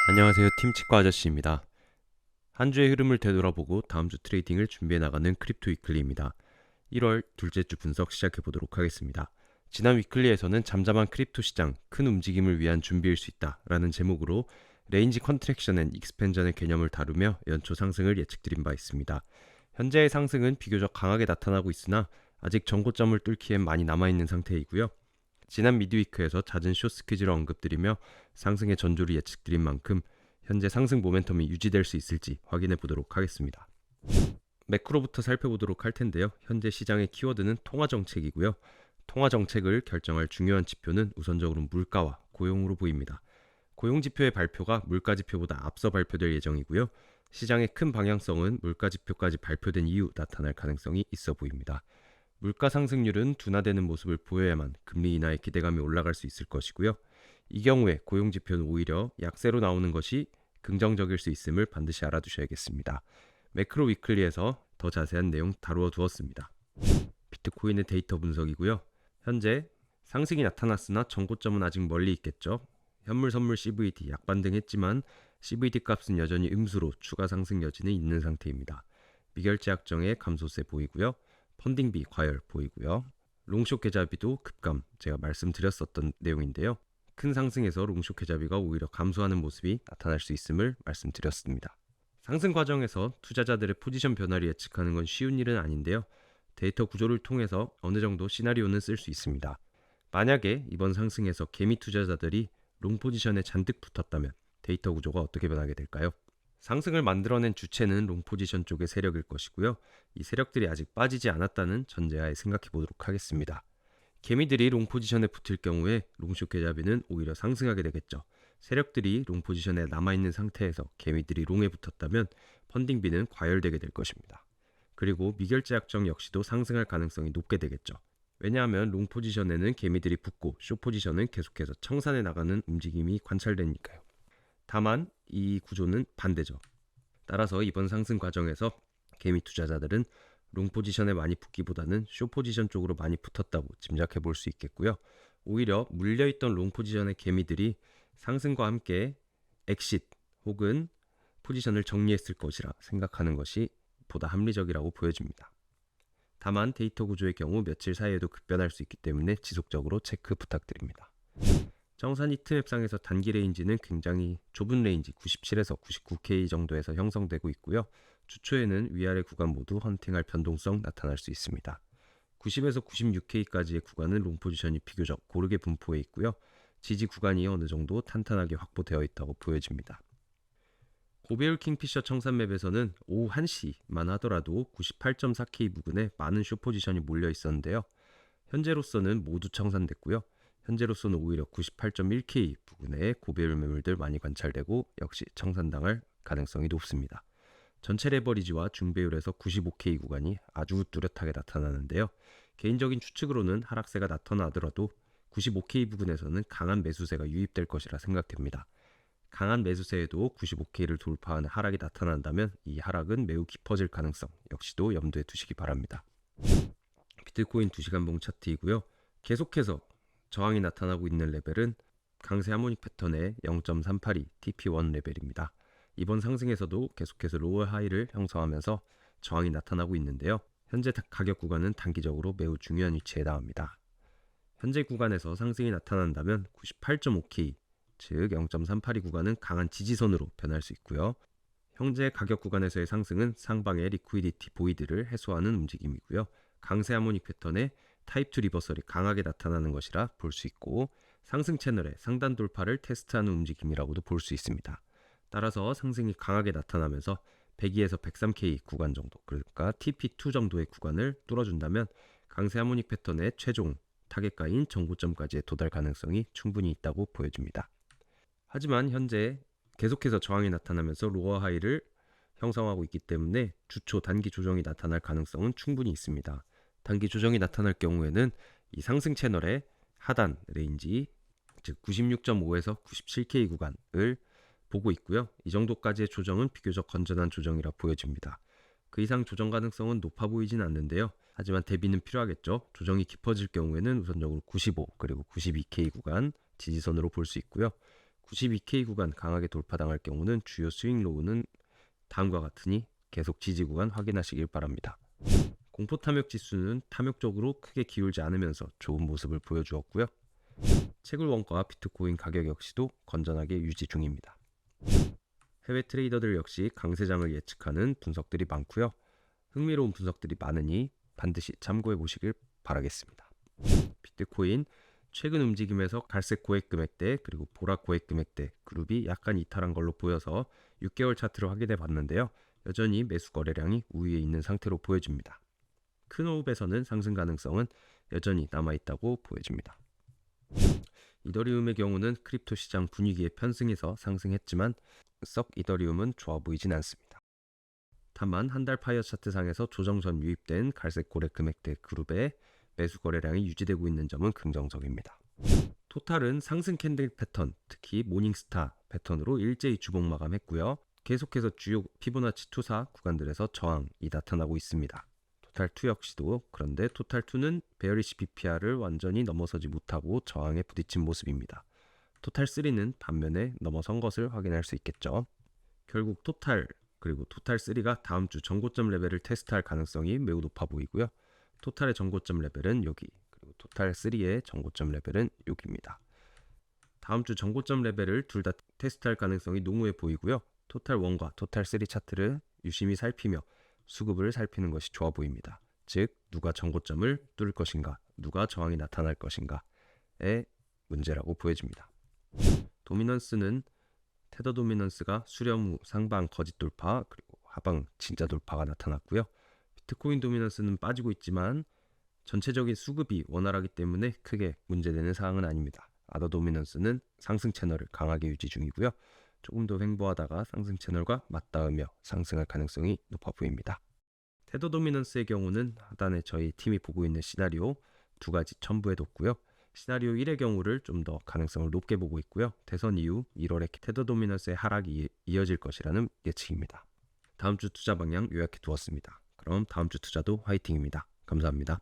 안녕하세요. 팀치과 아저씨입니다. 한 주의 흐름을 되돌아보고 다음 주 트레이딩을 준비해 나가는 크립토 위클리입니다. 1월 둘째 주 분석 시작해 보도록 하겠습니다. 지난 위클리에서는 잠잠한 크립토 시장, 큰 움직임을 위한 준비일 수 있다라는 제목으로 레인지 컨트랙션 앤 익스펜전의 개념을 다루며 연초 상승을 예측드린 바 있습니다. 현재의 상승은 비교적 강하게 나타나고 있으나 아직 전고점을 뚫기엔 많이 남아있는 상태이고요. 지난 미드위크에서 잦은 숏스퀴즈를 언급드리며 상승의 전조를 예측드린 만큼 현재 상승 모멘텀이 유지될 수 있을지 확인해 보도록 하겠습니다. 매크로부터 살펴보도록 할 텐데요. 현재 시장의 키워드는 통화정책이고요. 통화정책을 결정할 중요한 지표는 우선적으로 물가와 고용으로 보입니다. 고용지표의 발표가 물가지표보다 앞서 발표될 예정이고요. 시장의 큰 방향성은 물가지표까지 발표된 이후 나타날 가능성이 있어 보입니다. 물가 상승률은 둔화되는 모습을 보여야만 금리 인하의 기대감이 올라갈 수 있을 것이고요. 이 경우에 고용지표는 오히려 약세로 나오는 것이 긍정적일 수 있음을 반드시 알아두셔야겠습니다. 매크로 위클리에서 더 자세한 내용 다루어 두었습니다. 비트코인의 데이터 분석이고요. 현재 상승이 나타났으나 전고점은 아직 멀리 있겠죠. 현물 선물 CVD 약반등했지만 CVD 값은 여전히 음수로 추가 상승 여지는 있는 상태입니다. 미결제 약정의 감소세 보이고요. 펀딩비 과열 보이고요. 롱숏 계좌비도 급감, 제가 말씀드렸었던 내용인데요. 큰 상승에서 롱숏 계좌비가 오히려 감소하는 모습이 나타날 수 있음을 말씀드렸습니다. 상승 과정에서 투자자들의 포지션 변화를 예측하는 건 쉬운 일은 아닌데요. 데이터 구조를 통해서 어느 정도 시나리오는 쓸 수 있습니다. 만약에 이번 상승에서 개미 투자자들이 롱 포지션에 잔뜩 붙었다면 데이터 구조가 어떻게 변하게 될까요? 상승을 만들어낸 주체는 롱 포지션 쪽의 세력일 것이고요. 이 세력들이 아직 빠지지 않았다는 전제하에 생각해 보도록 하겠습니다. 개미들이 롱 포지션에 붙을 경우에 롱숏 계좌비는 오히려 상승하게 되겠죠. 세력들이 롱 포지션에 남아있는 상태에서 개미들이 롱에 붙었다면 펀딩비는 과열되게 될 것입니다. 그리고 미결제 약정 역시도 상승할 가능성이 높게 되겠죠. 왜냐하면 롱 포지션에는 개미들이 붙고 숏 포지션은 계속해서 청산해 나가는 움직임이 관찰되니까요. 다만 이 구조는 반대죠. 따라서 이번 상승 과정에서 개미 투자자들은 롱 포지션에 많이 붙기보다는 숏 포지션 쪽으로 많이 붙었다고 짐작해 볼 수 있겠고요. 오히려 물려있던 롱 포지션의 개미들이 상승과 함께 엑싯 혹은 포지션을 정리했을 것이라 생각하는 것이 보다 합리적이라고 보여집니다. 다만 데이터 구조의 경우 며칠 사이에도 급변할 수 있기 때문에 지속적으로 체크 부탁드립니다. 정산 히트맵상에서 단기 레인지는 굉장히 좁은 레인지 97에서 99K 정도에서 형성되고 있고요. 주초에는 위아래 구간 모두 헌팅할 변동성 나타날 수 있습니다. 90에서 96K까지의 구간은 롱 포지션이 비교적 고르게 분포해 있고요. 지지 구간이 어느 정도 탄탄하게 확보되어 있다고 보여집니다. 고배율 킹피셔 청산 맵에서는 오후 1시만 하더라도 98.4K 부근에 많은 숏 포지션이 몰려 있었는데요. 현재로서는 모두 청산됐고요. 현재로서는 오히려 98.1K 부근에 고배율 매물들 많이 관찰되고 역시 청산당할 가능성이 높습니다. 전체 레버리지와 중배율에서 95K 구간이 아주 뚜렷하게 나타나는데요. 개인적인 추측으로는 하락세가 나타나더라도 95K 부근에서는 강한 매수세가 유입될 것이라 생각됩니다. 강한 매수세에도 95K를 돌파하는 하락이 나타난다면 이 하락은 매우 깊어질 가능성 역시도 염두에 두시기 바랍니다. 비트코인 2시간봉 차트이고요. 계속해서 저항이 나타나고 있는 레벨은 강세 하모닉 패턴의 0.382 TP1 레벨입니다. 이번 상승에서도 계속해서 로어 하이를 형성하면서 저항이 나타나고 있는데요. 현재 가격 구간은 단기적으로 매우 중요한 위치에 해당합니다. 현재 구간에서 상승이 나타난다면 98.5K, 즉 0.382 구간은 강한 지지선으로 변할 수 있고요. 현재 가격 구간에서의 상승은 상방의 리퀴디티 보이드를 해소하는 움직임이고요. 강세 하모닉 패턴의 타입 2 리버설이 강하게 나타나는 것이라 볼 수 있고 상승 채널의 상단 돌파를 테스트하는 움직임이라고도 볼 수 있습니다. 따라서 상승이 강하게 나타나면서 102에서 103K 구간 정도, 그러니까 TP2 정도의 구간을 뚫어준다면 강세 하모닉 패턴의 최종 타겟가인 정고점까지의 도달 가능성이 충분히 있다고 보여집니다. 하지만 현재 계속해서 저항이 나타나면서 로어 하이를 형성하고 있기 때문에 주초 단기 조정이 나타날 가능성은 충분히 있습니다. 단기 조정이 나타날 경우에는 이 상승 채널의 하단 레인지, 즉 96.5에서 97K 구간을 보고 있고요. 이 정도까지의 조정은 비교적 건전한 조정이라 보여집니다. 그 이상 조정 가능성은 높아 보이진 않는데요. 하지만 대비는 필요하겠죠. 조정이 깊어질 경우에는 우선적으로 95 그리고 92K 구간 지지선으로 볼 수 있고요. 92K 구간 강하게 돌파당할 경우는 주요 스윙 로우는 다음과 같으니 계속 지지 구간 확인하시길 바랍니다. 공포 탐욕 지수는 탐욕적으로 크게 기울지 않으면서 좋은 모습을 보여주었고요. 채굴 원가와 비트코인 가격 역시도 건전하게 유지 중입니다. 해외 트레이더들 역시 강세장을 예측하는 분석들이 많고요. 흥미로운 분석들이 많으니 반드시 참고해 보시길 바라겠습니다. 비트코인 최근 움직임에서 갈색 고액 금액대 그리고 보라 고액 금액대 그룹이 약간 이탈한 걸로 보여서 6개월 차트를 확인해 봤는데요. 여전히 매수 거래량이 우위에 있는 상태로 보여집니다. 큰 호흡에서는 상승 가능성은 여전히 남아있다고 보여집니다. 이더리움의 경우는 크립토 시장 분위기에 편승해서 상승했지만 썩 이더리움은 좋아 보이진 않습니다. 다만 한 달 파이어 차트상에서 조정 전 유입된 갈색 고액 금액대 그룹의 매수 거래량이 유지되고 있는 점은 긍정적입니다. 토탈은 상승 캔들 패턴, 특히 모닝스타 패턴으로 일제히 주봉 마감했고요. 계속해서 주요 피보나치 투사 구간들에서 저항이 나타나고 있습니다. 토탈2 역시도 그런데 토탈2는 베어리시 BPR을 완전히 넘어서지 못하고 저항에 부딪힌 모습입니다. 토탈3는 반면에 넘어선 것을 확인할 수 있겠죠. 결국 토탈 그리고 토탈3가 다음 주 전고점 레벨을 테스트할 가능성이 매우 높아 보이고요. 토탈의 전고점 레벨은 여기, 그리고 토탈3의 전고점 레벨은 여기입니다. 다음 주 전고점 레벨을 둘 다 테스트할 가능성이 농후해 보이고요. 토탈1과 토탈3 차트를 유심히 살피며 수급을 살피는 것이 좋아 보입니다. 즉 누가 전고점을 뚫을 것인가, 누가 저항이 나타날 것인가의 문제라고 보여집니다. 도미넌스는 테더 도미넌스가 수렴 후 상방 거짓 돌파 그리고 하방 진짜 돌파가 나타났고요. 비트코인 도미넌스는 빠지고 있지만 전체적인 수급이 원활하기 때문에 크게 문제되는 사항은 아닙니다. 아더 도미넌스는 상승 채널을 강하게 유지 중이고요. 조금 더 횡보하다가 상승 채널과 맞닿으며 상승할 가능성이 높아 보입니다. 테더 도미넌스의 경우는 하단에 저희 팀이 보고 있는 시나리오 두 가지 첨부해뒀고요. 시나리오 1의 경우를 좀 더 가능성을 높게 보고 있고요. 대선 이후 1월에 테더 도미넌스의 하락이 이어질 것이라는 예측입니다. 다음 주 투자 방향 요약해 두었습니다. 그럼 다음 주 투자도 화이팅입니다. 감사합니다.